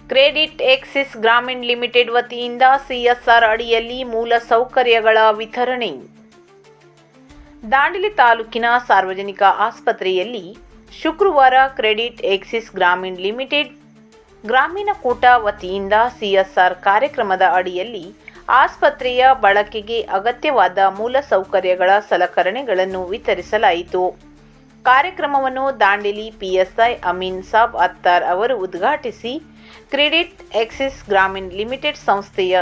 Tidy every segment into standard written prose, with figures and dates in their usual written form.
Credit Axis Gramin limited ವತಿಯಿಂದ CSR ಅಡಿಯಲ್ಲಿ ಮೂಲ ಸೌಕರ್ಯಗಳ ವಿತರಣೆ. ದಾಂಡೇಲಿ ತಾಲೂಕಿನ ಸಾರ್ವಜನಿಕ ಆಸ್ಪತ್ರೆಯಲ್ಲಿ ಶುಕ್ರವಾರ ಕ್ರೆಡಿಟ್ ಎಕ್ಸಿಸ್ ಗ್ರಾಮೀಣ್ ಲಿಮಿಟೆಡ್ ಗ್ರಾಮೀಣ ಕೂಟ ವತಿಯಿಂದ ಸಿಎಸ್ಆರ್ ಕಾರ್ಯಕ್ರಮದ ಅಡಿಯಲ್ಲಿ ಆಸ್ಪತ್ರೆಯ ಬಳಕೆಗೆ ಅಗತ್ಯವಾದ ಮೂಲ ಸೌಕರ್ಯಗಳ ಸಲಕರಣೆಗಳನ್ನು ವಿತರಿಸಲಾಯಿತು. ಕಾರ್ಯಕ್ರಮವನ್ನು ದಾಂಡೇಲಿ ಪಿಎಸ್ಐ ಅಮೀನ್ ಸಾಬ್ ಅತ್ತಾರ್ ಅವರು ಉದ್ಘಾಟಿಸಿ ಕ್ರೆಡಿಟ್ ಎಕ್ಸಿಸ್ ಗ್ರಾಮೀಣ್ ಲಿಮಿಟೆಡ್ ಸಂಸ್ಥೆಯ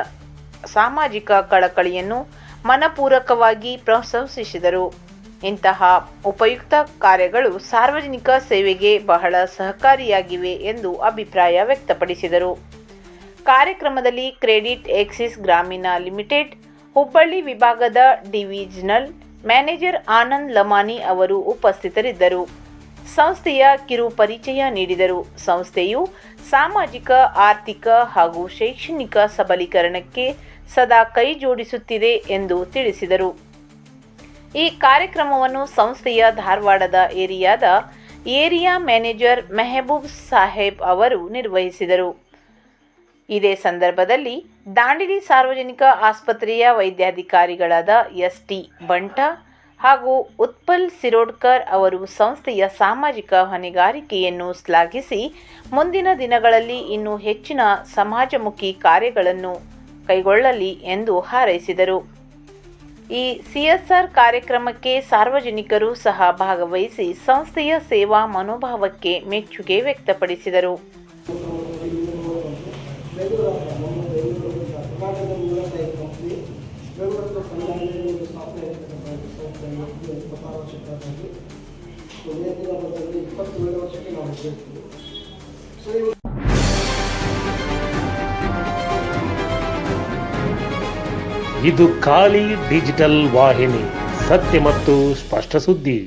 ಸಾಮಾಜಿಕ ಕಳಕಳಿಯನ್ನು ಮನಪೂರ್ವಕವಾಗಿ ಪ್ರಶಂಸಿಸಿದರು. ಇಂತಹ ಉಪಯುಕ್ತ ಕಾರ್ಯಗಳು ಸಾರ್ವಜನಿಕ ಸೇವೆಗೆ ಬಹಳ ಸಹಕಾರಿಯಾಗಿವೆ ಎಂದು ಅಭಿಪ್ರಾಯ ವ್ಯಕ್ತಪಡಿಸಿದರು. ಕಾರ್ಯಕ್ರಮದಲ್ಲಿ ಕ್ರೆಡಿಟ್ ಎಕ್ಸಿಸ್ ಗ್ರಾಮೀಣ ಲಿಮಿಟೆಡ್ ಹುಬ್ಬಳ್ಳಿ ವಿಭಾಗದ ಡಿವಿಷನಲ್ ಮ್ಯಾನೇಜರ್ ಆನಂದ್ ಲಮಾನಿ ಅವರು ಉಪಸ್ಥಿತರಿದ್ದರು. ಸಂಸ್ಥೆಯ ಕಿರು ಪರಿಚಯ ನೀಡಿದರು. ಸಂಸ್ಥೆಯು ಸಾಮಾಜಿಕ, ಆರ್ಥಿಕ ಹಾಗೂ ಶೈಕ್ಷಣಿಕ ಸಬಲೀಕರಣಕ್ಕೆ ಸದಾ ಕೈ ಜೋಡಿಸುತ್ತಿದೆ ಎಂದು ತಿಳಿಸಿದರು. ಈ ಕಾರ್ಯಕ್ರಮವನ್ನು ಸಂಸ್ಥೆಯ ಧಾರವಾಡದ ಏರಿಯಾ ಮ್ಯಾನೇಜರ್ ಮೆಹಬೂಬ್ ಸಾಹೇಬ್ ಅವರು ನಿರ್ವಹಿಸಿದರು. ಇದೇ ಸಂದರ್ಭದಲ್ಲಿ ದಾಂಡೇಲಿ ಸಾರ್ವಜನಿಕ ಆಸ್ಪತ್ರೆಯ ವೈದ್ಯಾಧಿಕಾರಿಗಳಾದ ಎಸ್.ಟಿ. ಬಂಟ ಹಾಗೂ ಉತ್ಪಲ್ ಸಿರೋಡ್ಕರ್ ಅವರು ಸಂಸ್ಥೆಯ ಸಾಮಾಜಿಕ ಹೊಣೆಗಾರಿಕೆಯನ್ನು ಶ್ಲಾಘಿಸಿ ಮುಂದಿನ ದಿನಗಳಲ್ಲಿ ಇನ್ನೂ ಹೆಚ್ಚಿನ ಸಮಾಜಮುಖಿ ಕಾರ್ಯಗಳನ್ನು ಕೈಗೊಳ್ಳಲಿ ಎಂದು ಹಾರೈಸಿದರು. ಈ ಸಿಎಸ್ಆರ್ ಕಾರ್ಯಕ್ರಮಕ್ಕೆ ಸಾರ್ವಜನಿಕರು ಸಹ ಭಾಗವಹಿಸಿ ಸಂಸ್ಥೆಯ ಸೇವಾ ಮನೋಭಾವಕ್ಕೆ ಮೆಚ್ಚುಗೆ ವ್ಯಕ್ತಪಡಿಸಿದರು. ಇದು ಖಾಲಿ ಡಿಜಿಟಲ್ ವಾಹಿನಿ, ಸತ್ಯ ಮತ್ತು ಸ್ಪಷ್ಟ ಸುದ್ದಿ.